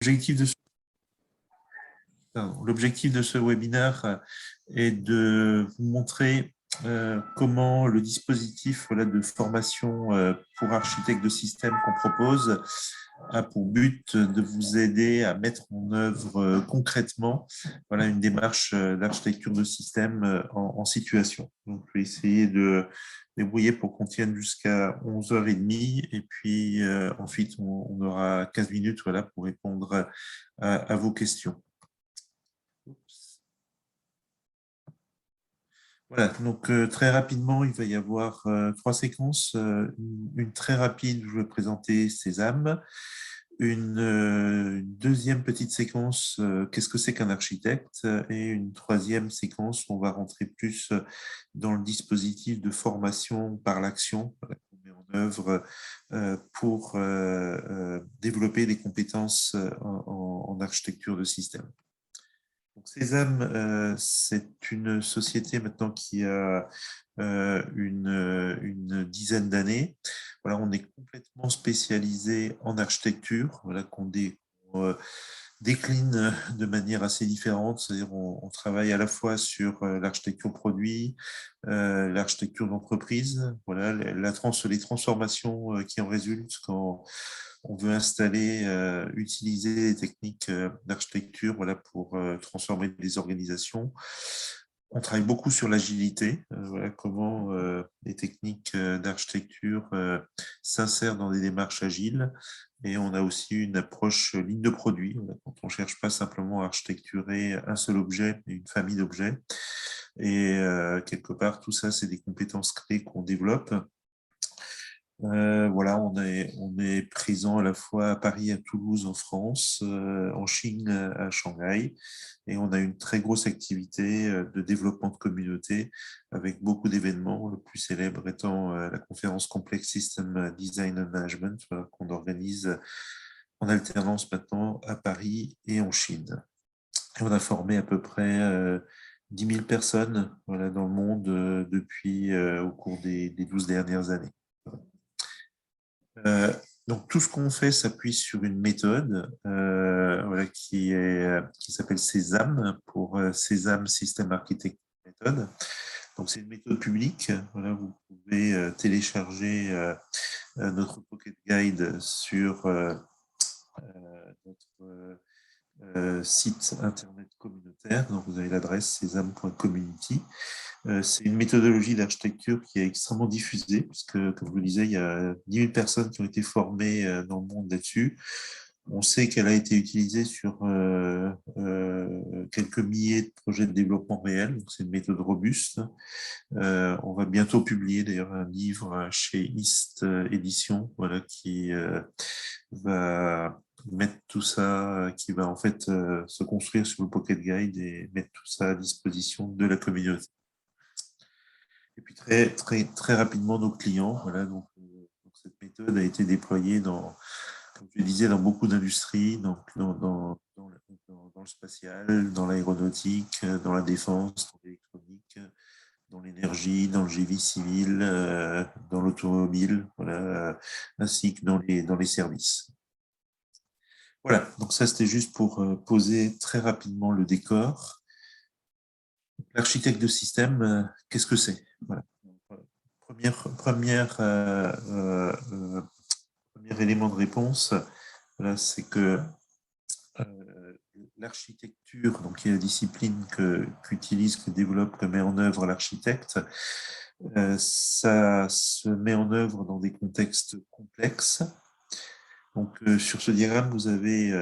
L'objectif de L'objectif de ce webinaire est de vous montrer comment le dispositif de formation pour architectes de système qu'on propose a pour but de vous aider à mettre en œuvre concrètement une démarche d'architecture de système en situation. Donc, je vais essayer de débrouiller pour qu'on tienne jusqu'à 11h30 et puis ensuite on aura 15 minutes pour répondre à vos questions. Voilà, donc très rapidement, il va y avoir 3 séquences. Une très rapide où je vais présenter Sésame. Une deuxième petite séquence, qu'est-ce que c'est qu'un architecte? Et une troisième séquence où on va rentrer plus dans le dispositif de formation par l'action qu'on met en œuvre pour développer des compétences en architecture de système. Donc, Sésame, c'est une société maintenant qui a une dizaine d'années. Voilà, on est complètement spécialisé en architecture, qu'on décline de manière assez différente. C'est-à-dire on travaille à la fois sur l'architecture produit, l'architecture d'entreprise, les transformations qui en résultent quand on veut utiliser des techniques d'architecture pour transformer des organisations. On travaille beaucoup sur l'agilité, comment les techniques d'architecture s'insèrent dans des démarches agiles. Et on a aussi une approche ligne de produit, quand on ne cherche pas simplement à architecturer un seul objet, mais une famille d'objets. Et quelque part, tout ça, c'est des compétences clés qu'on développe. On est présent à la fois à Paris, à Toulouse, en France, en Chine, à Shanghai, et on a une très grosse activité de développement de communauté avec beaucoup d'événements, le plus célèbre étant la conférence Complex System Design and Management qu'on organise en alternance maintenant à Paris et en Chine. Et on a formé à peu près 10 000 personnes dans le monde depuis au cours des 12 dernières années. Donc tout ce qu'on fait s'appuie sur une méthode qui s'appelle Sésame, pour Sésame System Architect Method. Donc c'est une méthode publique. Vous pouvez télécharger notre Pocket Guide sur notre site internet communautaire. Donc vous avez l'adresse sésame.community. C'est une méthodologie d'architecture qui est extrêmement diffusée, puisque, comme je vous le disais, il y a 10 000 personnes qui ont été formées dans le monde là-dessus. On sait qu'elle a été utilisée sur quelques milliers de projets de développement réel, donc c'est une méthode robuste. On va bientôt publier d'ailleurs un livre chez East Édition, qui va mettre tout ça, qui va en fait se construire sur le Pocket Guide et mettre tout ça à disposition de la communauté. Et puis très rapidement, nos clients. Donc cette méthode a été déployée comme je le disais, dans beaucoup d'industries, dans le spatial, dans l'aéronautique, dans la défense, dans l'électronique, dans l'énergie, dans le génie civil, dans l'automobile, ainsi que dans les services. Voilà, donc ça c'était juste pour poser très rapidement le décor. L'architecte de système, qu'est-ce que c'est? Premier élément de réponse, c'est que l'architecture, donc qui est la discipline que développe, que met en œuvre l'architecte, ça se met en œuvre dans des contextes complexes. Donc sur ce diagramme, vous avez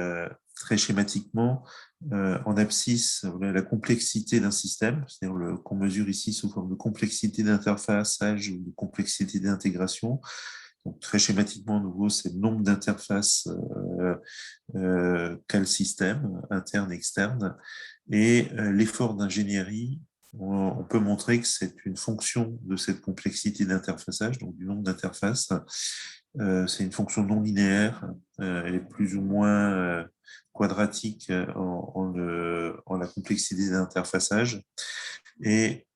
très schématiquement en abscisse la complexité d'un système, c'est-à-dire qu'on mesure ici sous forme de complexité d'interfaçage ou de complexité d'intégration. Donc, très schématiquement, à nouveau, c'est le nombre d'interfaces qu'a le système, interne, externe. Et l'effort d'ingénierie, on peut montrer que c'est une fonction de cette complexité d'interfaçage, donc du nombre d'interfaces. C'est une fonction non linéaire, elle est plus ou moins quadratique en la complexité d'interfaçage. Et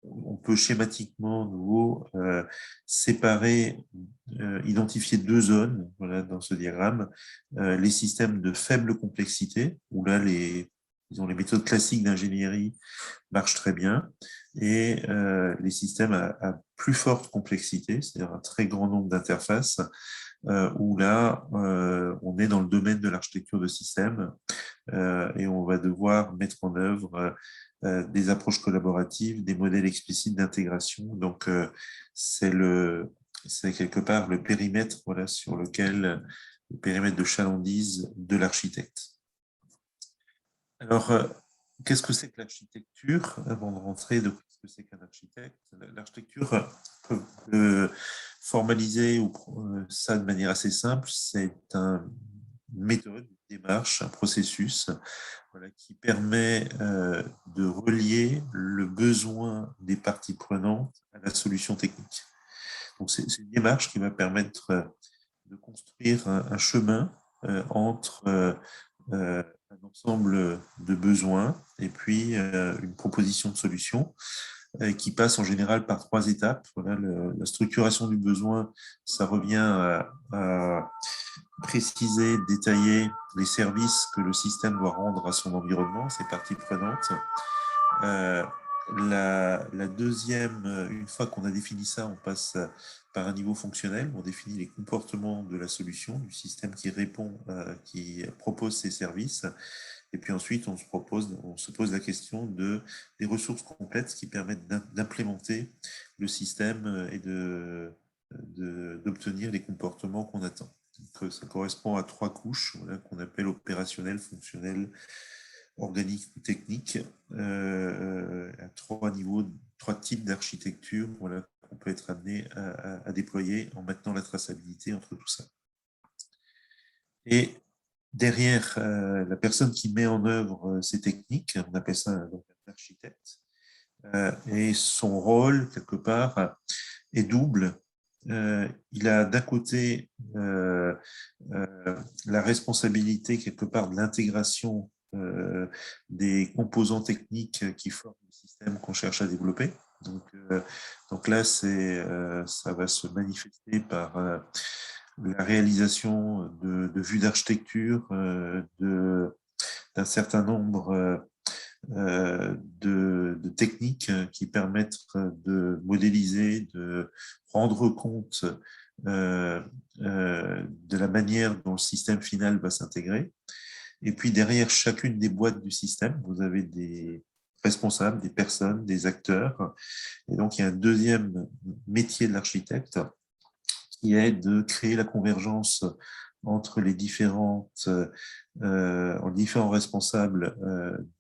on peut schématiquement, de nouveau, séparer, identifier deux zones, voilà, dans ce diagramme. Les systèmes de faible complexité, où là, disons, les méthodes classiques d'ingénierie marchent très bien, et les systèmes à plus forte complexité, c'est-à-dire un très grand nombre d'interfaces, où là, on est dans le domaine de l'architecture de système, et on va devoir mettre en œuvre des approches collaboratives, des modèles explicites d'intégration. Donc, c'est quelque part le périmètre, voilà, sur lequel le périmètre de chalandise de l'architecte. Alors, qu'est-ce que c'est que l'architecture? Avant de rentrer de ce que c'est qu'un architecte, l'architecture peut formaliser ça de manière assez simple. C'est une méthode, une démarche, un processus, voilà, qui permet de relier le besoin des parties prenantes à la solution technique. Donc, c'est une démarche qui va permettre de construire un chemin entre un ensemble de besoins et puis une proposition de solution qui passe en général par trois étapes. Voilà, la structuration du besoin, ça revient à préciser, détailler les services que le système doit rendre à son environnement, ses parties prenantes. Euh, la deuxième, une fois qu'on a défini ça, on passe par un niveau fonctionnel, on définit les comportements de la solution, du système qui répond, qui propose ses services. Et puis ensuite, on se pose la question des ressources complètes qui permettent d'implémenter le système et d'obtenir les comportements qu'on attend. Donc, ça correspond à trois couches, voilà, qu'on appelle opérationnel, fonctionnel, organique ou technique, à trois niveaux, trois types d'architecture, voilà, qu'on peut être amené à déployer en maintenant la traçabilité entre tout ça. Et derrière la personne qui met en œuvre ces techniques, on appelle ça donc un architecte, et son rôle, quelque part, est double. Il a d'un côté la responsabilité, quelque part, de l'intégration des composants techniques qui forment le système qu'on cherche à développer. Donc là, ça va se manifester par la réalisation de vues d'architecture, d'un certain nombre de techniques qui permettent de modéliser, de rendre compte de la manière dont le système final va s'intégrer. Et puis derrière chacune des boîtes du système, vous avez des responsables, des personnes, des acteurs. Et donc il y a un deuxième métier de l'architecte qui est de créer la convergence entre les différents responsables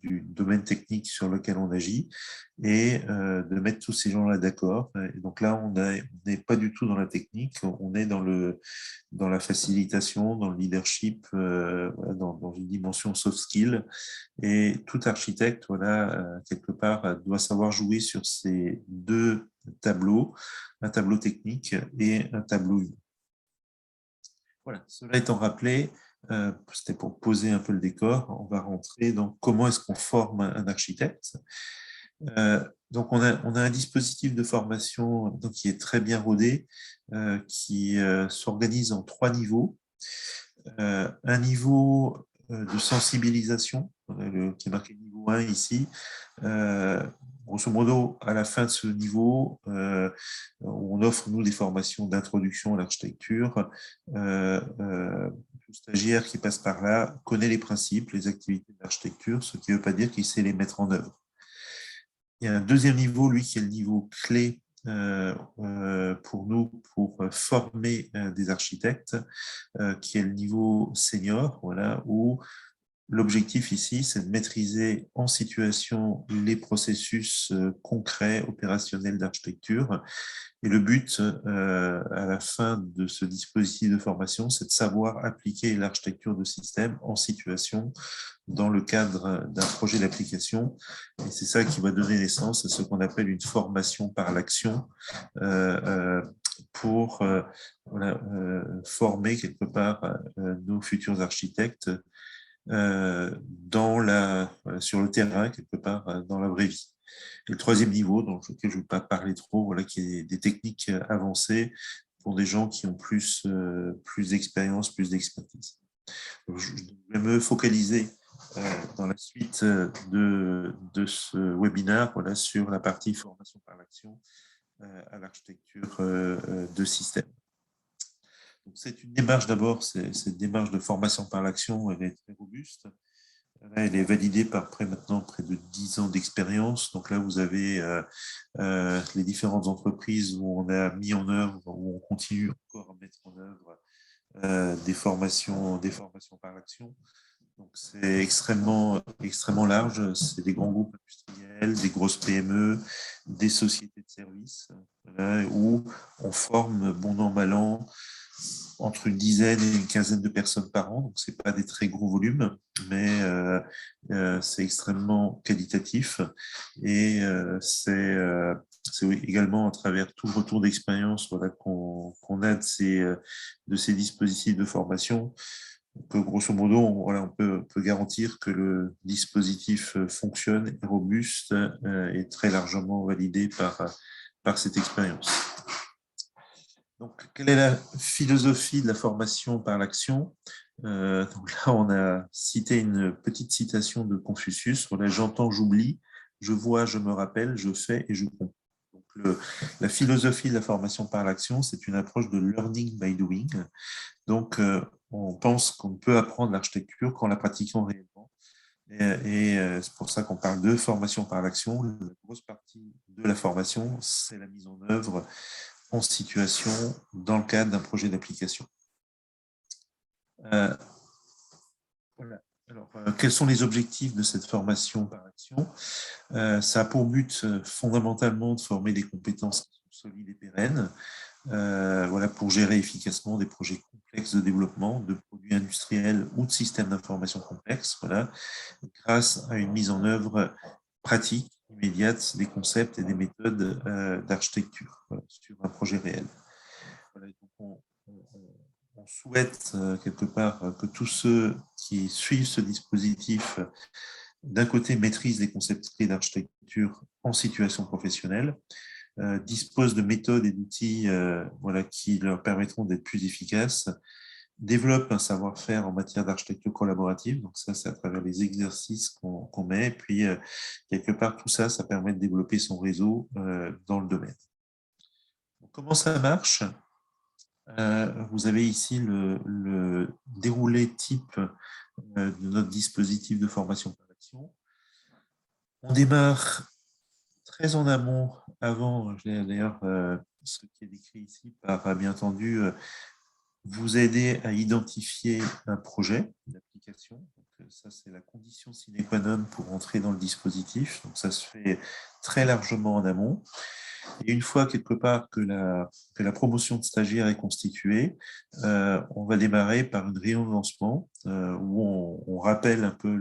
du domaine technique sur lequel on agit et de mettre tous ces gens-là d'accord. Et donc là, on n'est pas du tout dans la technique, on est dans la facilitation, dans le leadership, dans une dimension soft skill. Et tout architecte, voilà, quelque part, doit savoir jouer sur ces deux tableaux, un tableau technique et un tableau humain. Voilà, cela étant rappelé, c'était pour poser un peu le décor, on va rentrer dans comment est-ce qu'on forme un architecte. Donc on a un dispositif de formation donc, qui est très bien rodé, qui s'organise en trois niveaux. Un niveau de sensibilisation, qui est marqué niveau 1 ici. Grosso modo, à la fin de ce niveau, on offre, nous, des formations d'introduction à l'architecture. Tout stagiaire qui passe par là connaît les principes, les activités d'architecture, ce qui ne veut pas dire qu'il sait les mettre en œuvre. Il y a un deuxième niveau, lui, qui est le niveau clé pour nous, pour former des architectes, qui est le niveau senior, voilà, où l'objectif ici, c'est de maîtriser en situation les processus concrets, opérationnels d'architecture. Et le but, à la fin de ce dispositif de formation, c'est de savoir appliquer l'architecture de système en situation dans le cadre d'un projet d'application. Et c'est ça qui va donner naissance à ce qu'on appelle une formation par l'action pour voilà, former quelque part nos futurs architectes sur le terrain, quelque part dans la vraie vie. Et le troisième niveau, dans lequel je ne veux pas parler trop, voilà, qui est des techniques avancées pour des gens qui ont plus d'expérience, plus d'expertise. Je vais me focaliser dans la suite de ce webinaire, voilà, sur la partie formation par l'action à l'architecture de système. C'est une démarche d'abord, cette démarche de formation par l'action, elle est très robuste. Là, elle est validée par maintenant près de 10 ans d'expérience. Donc là, vous avez les différentes entreprises où on a mis en œuvre, où on continue encore à mettre en œuvre des formations par l'action. Donc c'est extrêmement large. C'est des grands groupes industriels, des grosses PME, des sociétés de services, voilà, où on forme bon an mal an entre une dizaine et une quinzaine de personnes par an. Donc c'est pas des très gros volumes, mais c'est extrêmement qualitatif et c'est également à travers tout le retour d'expérience, voilà, qu'on a de ces dispositifs de formation que grosso modo, on peut garantir que le dispositif fonctionne, est robuste et très largement validé par cette expérience. Donc, quelle est la philosophie de la formation par l'action? Donc là, on a cité une petite citation de Confucius. Voilà, j'entends, j'oublie, je vois, je me rappelle, je fais et je comprends. Donc, la philosophie de la formation par l'action, c'est une approche de learning by doing. Donc, on pense qu'on peut apprendre l'architecture qu'en la pratiquant réellement. Et c'est pour ça qu'on parle de formation par l'action. La grosse partie de la formation, c'est la mise en œuvre en situation dans le cadre d'un projet d'application. Voilà. Alors, quels sont les objectifs de cette formation par action? Ça a pour but fondamentalement de former des compétences solides et pérennes, voilà, pour gérer efficacement des projets complexes de développement, de produits industriels ou de systèmes d'information complexes, voilà, grâce à une mise en œuvre pratique, immédiate, des concepts et des méthodes d'architecture, voilà, sur un projet réel. Voilà, donc on souhaite quelque part que tous ceux qui suivent ce dispositif, d'un côté, maîtrisent les concepts clés d'architecture en situation professionnelle, disposent de méthodes et d'outils voilà, qui leur permettront d'être plus efficaces, développent un savoir-faire en matière d'architecture collaborative. Donc ça, c'est à travers les exercices qu'on met. Et puis, quelque part, tout ça, ça permet de développer son réseau dans le domaine. Donc, comment ça marche? Vous avez ici le déroulé type de notre dispositif de formation par action. On démarre très en amont, avant, d'ailleurs, ce qui est décrit ici par, bien entendu, vous aider à identifier un projet d'application. Ça, c'est la condition sine qua non pour entrer dans le dispositif. Donc, ça se fait très largement en amont. Et une fois, quelque part, que la promotion de stagiaires est constituée, on va démarrer par une réunion de lancement où on rappelle un peu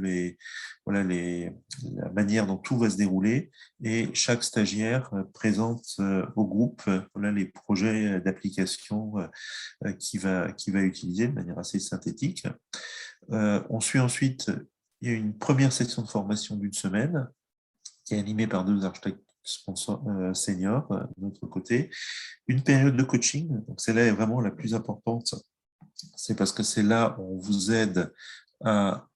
voilà, la manière dont tout va se dérouler et chaque stagiaire présente au groupe voilà, les projets d'application qu'il va utiliser de manière assez synthétique. On suit ensuite, il y a une première session de formation d'une semaine qui est animée par deux architectes sponsors seniors de notre côté. Une période de coaching, donc celle-là est vraiment la plus importante. C'est parce que c'est là où on vous aide à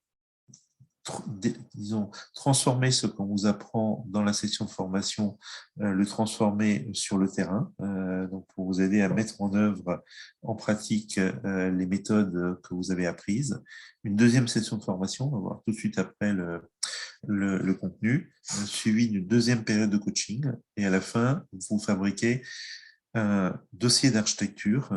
disons, transformer ce qu'on vous apprend dans la session de formation, le transformer sur le terrain, donc pour vous aider à mettre en œuvre en pratique les méthodes que vous avez apprises. Une deuxième session de formation, on va voir tout de suite après le contenu, suivi d'une deuxième période de coaching, et à la fin, vous fabriquez un dossier d'architecture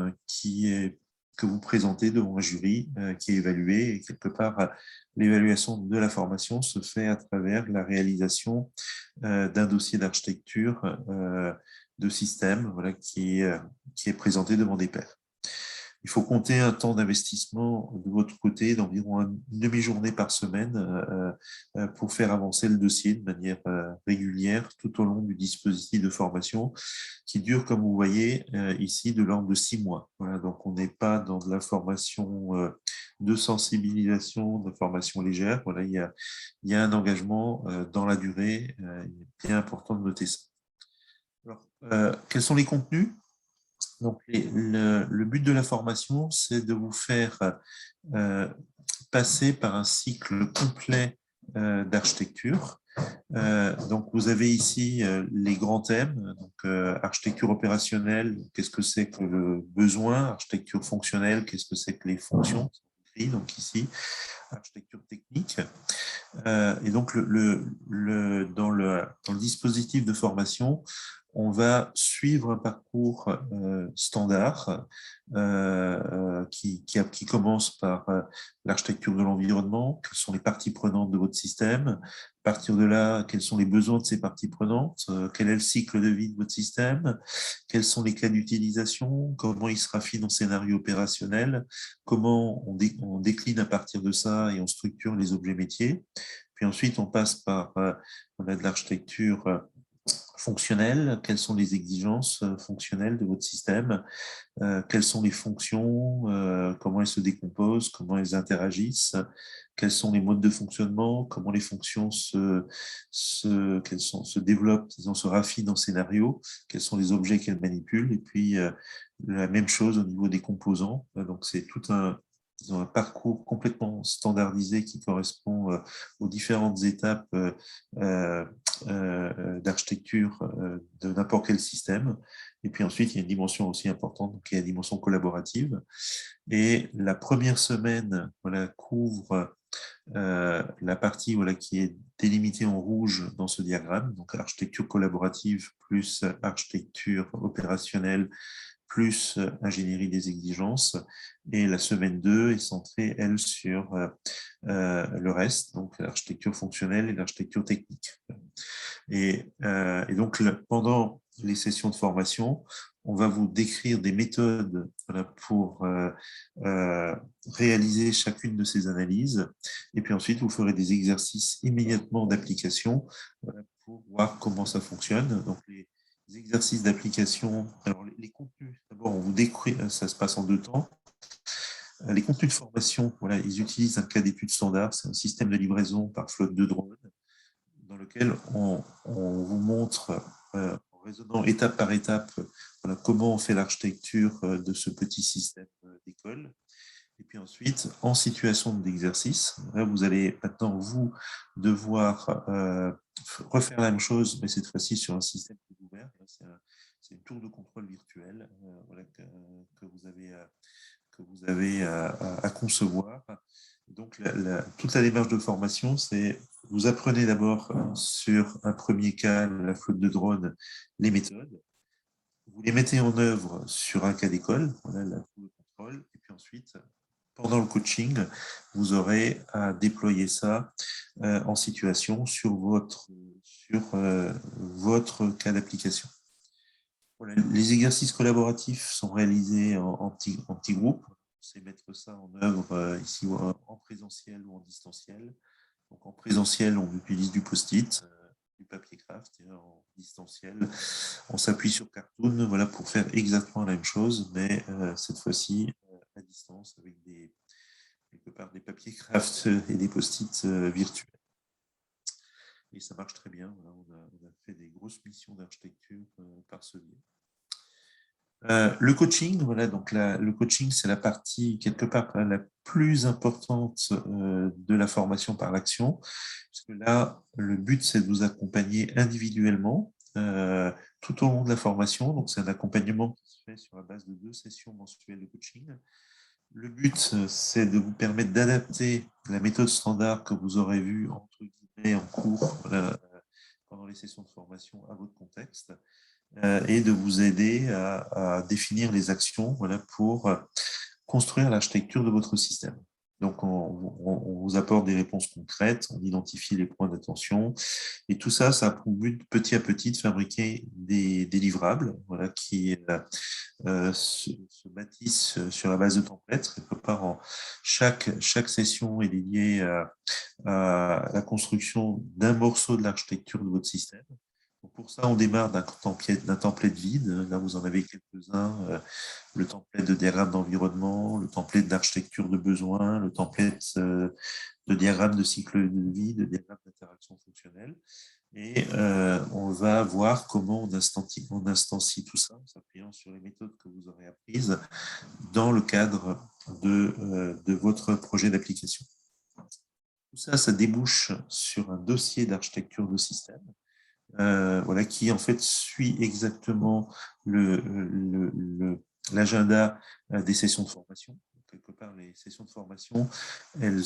que vous présentez devant un jury qui est évalué, et quelque part, l'évaluation de la formation se fait à travers la réalisation d'un dossier d'architecture de système voilà, qui est présenté devant des pairs. il faut compter un temps d'investissement de votre côté d'environ une demi-journée par semaine pour faire avancer le dossier de manière régulière tout au long du dispositif de formation qui dure, comme vous voyez ici, de l'ordre de 6 mois. Voilà, donc on n'est pas dans de la formation de sensibilisation, de formation légère. Voilà, il y a un engagement dans la durée. Il est bien important de noter ça. Alors, quels sont les contenus? Donc, le but de la formation, c'est de vous faire passer par un cycle complet d'architecture. Donc, vous avez ici les grands thèmes. Donc, architecture opérationnelle, qu'est-ce que c'est que le besoin? Architecture fonctionnelle, qu'est-ce que c'est que les fonctions? Donc ici, architecture technique. Et donc, dans le dispositif de formation, on va suivre un parcours standard qui commence par l'architecture de l'environnement, quelles sont les parties prenantes de votre système. À partir de là, quels sont les besoins de ces parties prenantes, quel est le cycle de vie de votre système, quels sont les cas d'utilisation, comment il se raffine en scénario opérationnel, comment on décline à partir de ça et on structure les objets métiers. Puis ensuite, on passe par on a de l'architecture fonctionnelle, quelles sont les exigences fonctionnelles de votre système, quelles sont les fonctions, comment elles se décomposent, comment elles interagissent, quels sont les modes de fonctionnement, comment les fonctions se développent, disons, se raffinent en scénario, quels sont les objets qu'elles manipulent, et puis la même chose au niveau des composants. Donc c'est tout un parcours complètement standardisé qui correspond aux différentes étapes d'architecture de n'importe quel système. Et puis ensuite, il y a une dimension aussi importante, donc il y a une dimension collaborative. Et la première semaine voilà, couvre la partie voilà, qui est délimitée en rouge dans ce diagramme, donc architecture collaborative plus architecture opérationnelle plus ingénierie des exigences. Et la semaine 2 est centrée, elle, sur le reste, donc l'architecture fonctionnelle et l'architecture technique. Et donc, pendant les sessions de formation, on va vous décrire des méthodes voilà, pour réaliser chacune de ces analyses. Et puis ensuite, vous ferez des exercices immédiatement d'application voilà, pour voir comment ça fonctionne. Donc, les exercices d'application, alors les contenus, d'abord, on vous décrit, ça se passe en 2 temps. Les contenus de formation, voilà, ils utilisent un cas d'étude standard, c'est un système de livraison par flotte de drones dans lequel on vous montre en raisonnant étape par étape voilà, comment on fait l'architecture de ce petit système d'école. Et puis ensuite, en situation d'exercice, vous allez maintenant, vous, devoir refaire la même chose, mais cette fois-ci sur un système plus ouvert. C'est une tour de contrôle virtuelle voilà, que vous avez à concevoir. Donc, toute la démarche de formation, c'est vous apprenez d'abord sur un premier cas, la flotte de drones, les méthodes. Vous les mettez en œuvre sur un cas d'école, voilà, la tour de contrôle, et puis ensuite, pendant le coaching, vous aurez à déployer ça en situation sur votre cas d'application. Voilà, les exercices collaboratifs sont réalisés en petits groupes. C'est mettre ça en œuvre ici en présentiel ou en distanciel. Donc en présentiel, on utilise du post-it, du papier craft, et en distanciel, on s'appuie sur Cartoon voilà, pour faire exactement la même chose, mais cette fois-ci à distance avec quelque part des papiers craft et des post-it virtuels. Et ça marche très bien. Voilà, on a fait des grosses missions d'architecture par ce biais. Le coaching, voilà, donc le coaching, c'est la partie quelque part la plus importante de la formation par l'action, parce que là, le but, c'est de vous accompagner individuellement tout au long de la formation. Donc, c'est un accompagnement qui se fait sur la base de 2 sessions mensuelles de coaching. Le but, c'est de vous permettre d'adapter la méthode standard que vous aurez vue entre guillemets en cours voilà, pendant les sessions de formation à votre contexte. Et de vous aider à définir les actions voilà, pour construire l'architecture de votre système. Donc, on vous apporte des réponses concrètes, on identifie les points d'attention. Et tout ça, ça a pour but petit à petit de fabriquer des livrables, voilà, qui se bâtissent sur la base de templates. Quelque part, chaque session est dédiée à la construction d'un morceau de l'architecture de votre système. Donc pour ça, on démarre d'un template vide. Là, vous en avez quelques-uns. Le template de diagramme d'environnement, le template d'architecture de besoin, le template de diagramme de cycle de vie, de diagramme d'interaction fonctionnelle. Et on va voir comment on instancie tout ça en s'appuyant sur les méthodes que vous aurez apprises dans le cadre de votre projet d'application. Tout ça, ça débouche sur un dossier d'architecture de système voilà, qui en fait suit exactement l'agenda des sessions de formation. Quelque part, les sessions de formation, elles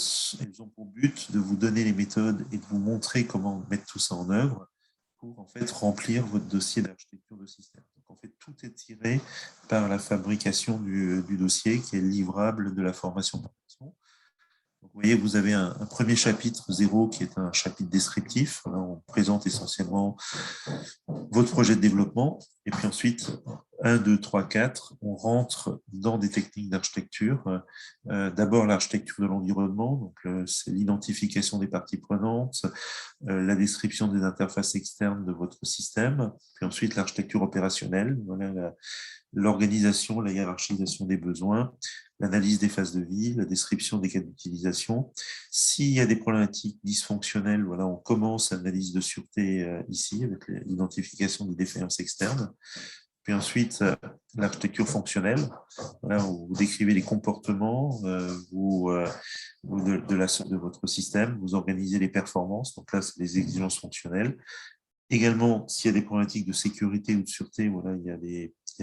ont pour but de vous donner les méthodes et de vous montrer comment mettre tout ça en œuvre pour en fait remplir votre dossier d'architecture de système. Donc en fait, tout est tiré par la fabrication du dossier qui est livrable de la formation. Donc, vous voyez, vous avez un premier chapitre 0 qui est un chapitre descriptif. Là, on présente essentiellement votre projet de développement. Et puis ensuite, 1, 2, 3, 4, on rentre dans des techniques d'architecture. D'abord, l'architecture de l'environnement, donc c'est l'identification des parties prenantes, la description des interfaces externes de votre système, puis ensuite l'architecture opérationnelle, voilà, l'organisation, la hiérarchisation des besoins, l'analyse des phases de vie, la description des cas d'utilisation. S'il y a des problématiques dysfonctionnelles, voilà, on commence l'analyse de sûreté ici avec l'identification des défaillances externes. Puis ensuite, l'architecture fonctionnelle, voilà, où vous décrivez les comportements de votre système, vous organisez les performances, donc là, c'est les exigences fonctionnelles. Également, s'il y a des problématiques de sécurité ou de sûreté, voilà, il y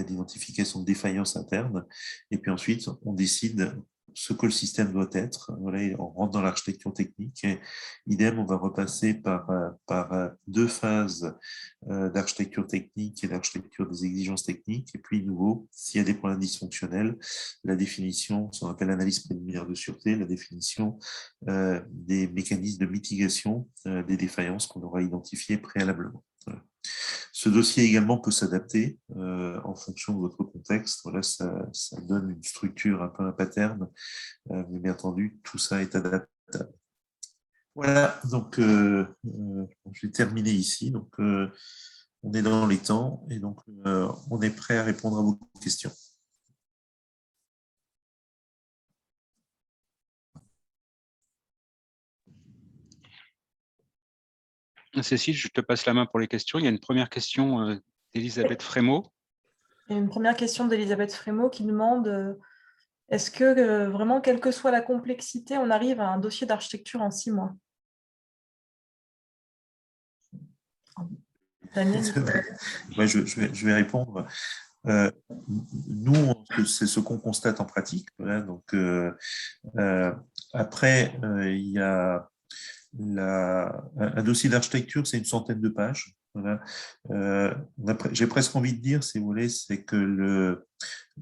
a l'identification de défaillances internes. Et puis ensuite, on décide ce que le système doit être. Voilà, on rentre dans l'architecture technique. Et idem, on va repasser par deux phases d'architecture technique et d'architecture des exigences techniques. Et puis, nouveau, s'il y a des problèmes dysfonctionnels, la définition, ce qu'on appelle l'analyse préliminaire de sûreté, la définition des mécanismes de mitigation des défaillances qu'on aura identifiées préalablement. Voilà. Ce dossier également peut s'adapter en fonction de votre contexte. Voilà, ça donne une structure, un peu un pattern, mais bien entendu, tout ça est adaptable. Voilà, donc je vais terminer ici. Donc, on est dans les temps et donc on est prêt à répondre à vos questions. Cécile, je te passe la main pour les questions. Il y a une première question d'Elisabeth Frémaux. Il y a une première question d'Elisabeth Frémaux qui demande est-ce que vraiment, quelle que soit la complexité, on arrive à un dossier d'architecture en 6 mois? Daniel, ouais, je vais répondre. Nous, c'est ce qu'on constate en pratique. Voilà, donc, après, il y a un dossier d'architecture, c'est une centaine de pages. Voilà. J'ai presque envie de dire, si vous voulez, c'est que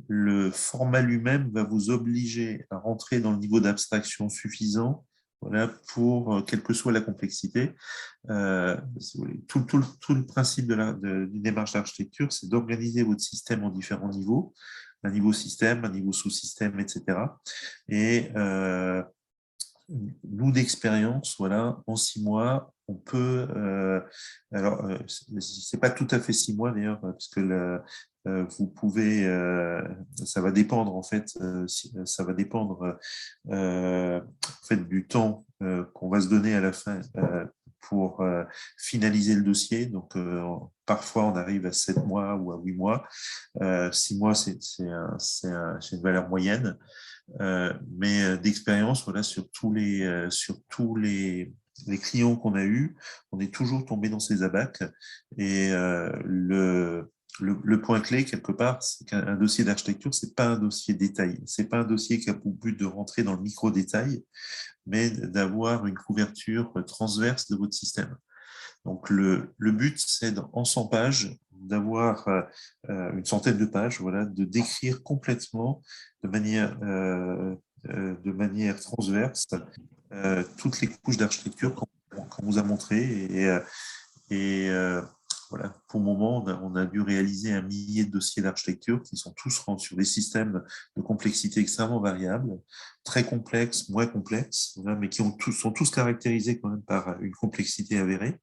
le format lui-même va vous obliger à rentrer dans le niveau d'abstraction suffisant, voilà, pour quelle que soit la complexité. Si vous voulez, tout le principe d'une démarche d'architecture, c'est d'organiser votre système en différents niveaux, un niveau système, un niveau sous-système, etc. Et nous, d'expérience, voilà, en 6 mois, on peut. Alors, c'est pas tout à fait 6 mois d'ailleurs, parce que vous pouvez. Ça va dépendre en fait. Ça va dépendre en fait du temps qu'on va se donner à la fin pour finaliser le dossier. Donc, parfois, on arrive à 7 mois ou à 8 mois. 6 mois, c'est une valeur moyenne. Mais d'expérience, voilà, sur tous les clients qu'on a eus, on est toujours tombé dans ces abacs. Et le point clé, quelque part, c'est qu'un dossier d'architecture, c'est pas un dossier détaillé. C'est pas un dossier qui a pour but de rentrer dans le micro-détail, mais d'avoir une couverture transverse de votre système. Donc, le but, c'est en 100 pages d'avoir une centaine de pages, voilà, de décrire complètement de manière de manière transverse toutes les couches d'architecture qu'on vous a montrées. Voilà, pour le moment, on a dû réaliser 1 millier de dossiers d'architecture qui sont tous sur des systèmes de complexité extrêmement variables, très complexes, moins complexes, voilà, mais qui sont tous caractérisés quand même par une complexité avérée,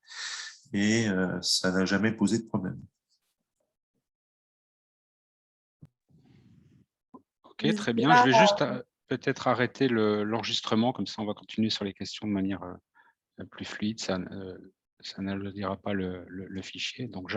et ça n'a jamais posé de problème. Ok, très bien. Je vais juste peut-être arrêter l'enregistrement, comme ça on va continuer sur les questions de manière plus fluide. Ça n'alourdira pas le fichier. Donc,